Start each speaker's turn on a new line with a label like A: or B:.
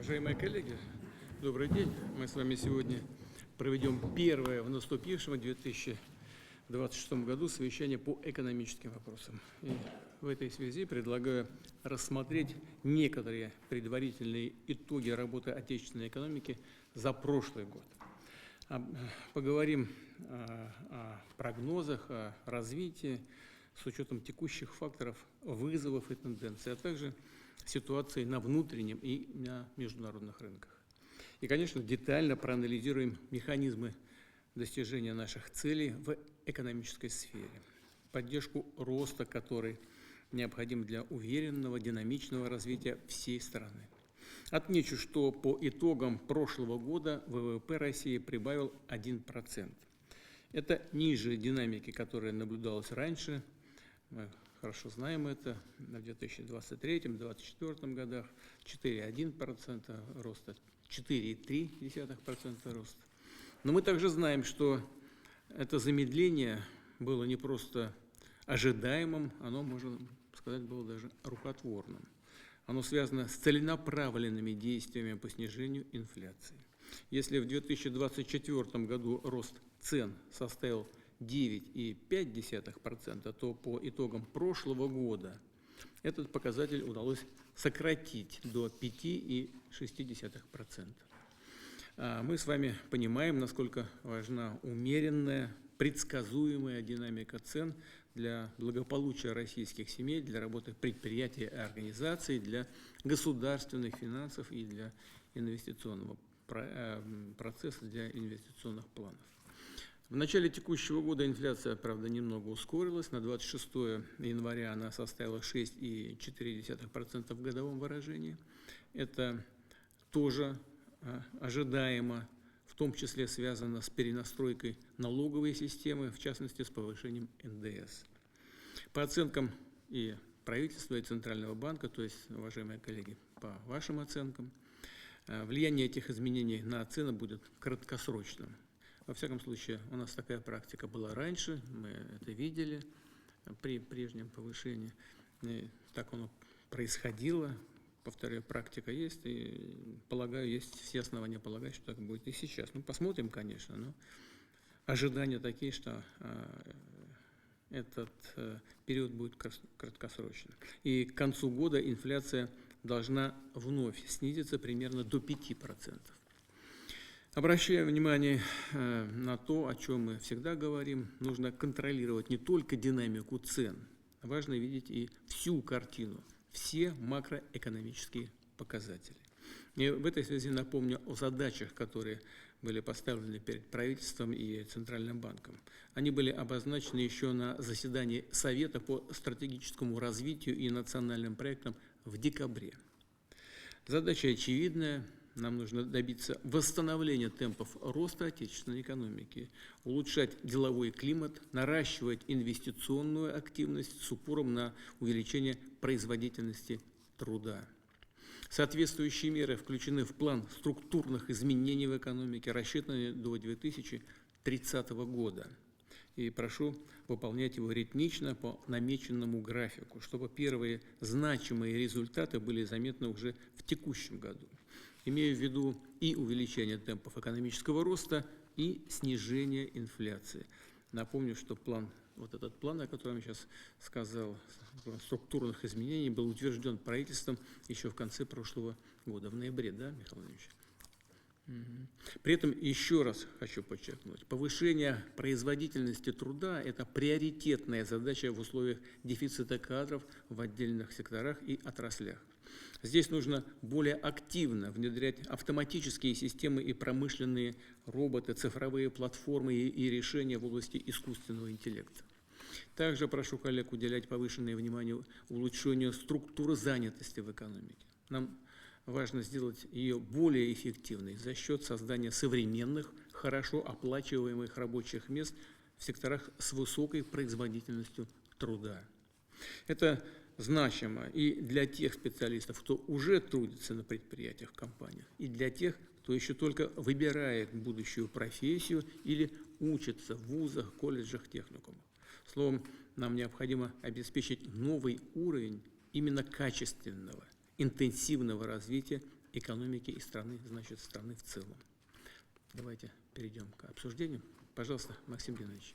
A: Уважаемые коллеги, добрый день. Мы с вами сегодня проведем первое в наступившем 2026 году совещание по экономическим вопросам. И в этой связи предлагаю рассмотреть некоторые предварительные итоги работы отечественной экономики за прошлый год. Поговорим о прогнозах, о развитии с учетом текущих факторов, вызовов и тенденций, а также ситуации на внутреннем и на международных рынках. И, конечно, детально проанализируем механизмы достижения наших целей в экономической сфере, поддержку роста, который необходим для уверенного, динамичного развития всей страны. Отмечу, что по итогам прошлого года ВВП России прибавил 1%. Это ниже динамики, которая наблюдалась раньше. Мы хорошо знаем это. В 2023-2024 годах 4,1% роста, 4,3% роста. Но мы также знаем, что это замедление было не просто ожидаемым, оно, можно сказать, было даже рукотворным. Оно связано с целенаправленными действиями по снижению инфляции. Если в 2024 году рост цен составил 9,5%, то по итогам прошлого года этот показатель удалось сократить до 5,6%. Мы с вами понимаем, насколько важна умеренная, предсказуемая динамика цен для благополучия российских семей, для работы предприятий и организаций, для государственных финансов и для инвестиционного процесса, для инвестиционных планов. В начале текущего года инфляция, правда, немного ускорилась. На 26 января она составила 6,4% в годовом выражении. Это тоже ожидаемо, в том числе связано с перенастройкой налоговой системы, в частности, с повышением НДС. По оценкам и правительства, и Центрального банка, то есть, уважаемые коллеги, по вашим оценкам, влияние этих изменений на цены будет краткосрочным. Во всяком случае, у нас такая практика была раньше, мы это видели при прежнем повышении. И так оно происходило. Повторяю, практика есть, и, полагаю, есть все основания полагать, что так будет и сейчас. Ну, посмотрим, конечно, но ожидания такие, что этот период будет краткосрочным. И к концу года инфляция должна вновь снизиться примерно до 5%. Обращаю внимание на то, о чем мы всегда говорим, нужно контролировать не только динамику цен, важно видеть и всю картину, все макроэкономические показатели. И в этой связи напомню о задачах, которые были поставлены перед правительством и Центральным банком. Они были обозначены еще на заседании Совета по стратегическому развитию и национальным проектам в декабре. Задача очевидная. Нам нужно добиться восстановления темпов роста отечественной экономики, улучшать деловой климат, наращивать инвестиционную активность с упором на увеличение производительности труда. Соответствующие меры включены в план структурных изменений в экономике, рассчитанные до 2030 года. И прошу выполнять его ритмично по намеченному графику, чтобы первые значимые результаты были заметны уже в текущем году. Имею в виду и увеличение темпов экономического роста, и снижение инфляции. Напомню, что этот план, о котором я сейчас сказал, план структурных изменений, был утвержден правительством еще в конце прошлого года, в ноябре, да, Михаил Владимирович? При этом еще раз хочу подчеркнуть, повышение производительности труда – это приоритетная задача в условиях дефицита кадров в отдельных секторах и отраслях. Здесь нужно более активно внедрять автоматические системы и промышленные роботы, цифровые платформы и решения в области искусственного интеллекта. Также прошу коллег уделять повышенное внимание улучшению структуры занятости в экономике. Нам важно сделать ее более эффективной за счет создания современных, хорошо оплачиваемых рабочих мест в секторах с высокой производительностью труда. Это значимо и для тех специалистов, кто уже трудится на предприятиях, компаниях, и для тех, кто еще только выбирает будущую профессию или учится в вузах, колледжах, техникумах. Словом, нам необходимо обеспечить новый уровень именно качественного, интенсивного развития экономики и страны, значит, страны в целом. Давайте перейдем к обсуждению. Пожалуйста, Максим Геннадьевич.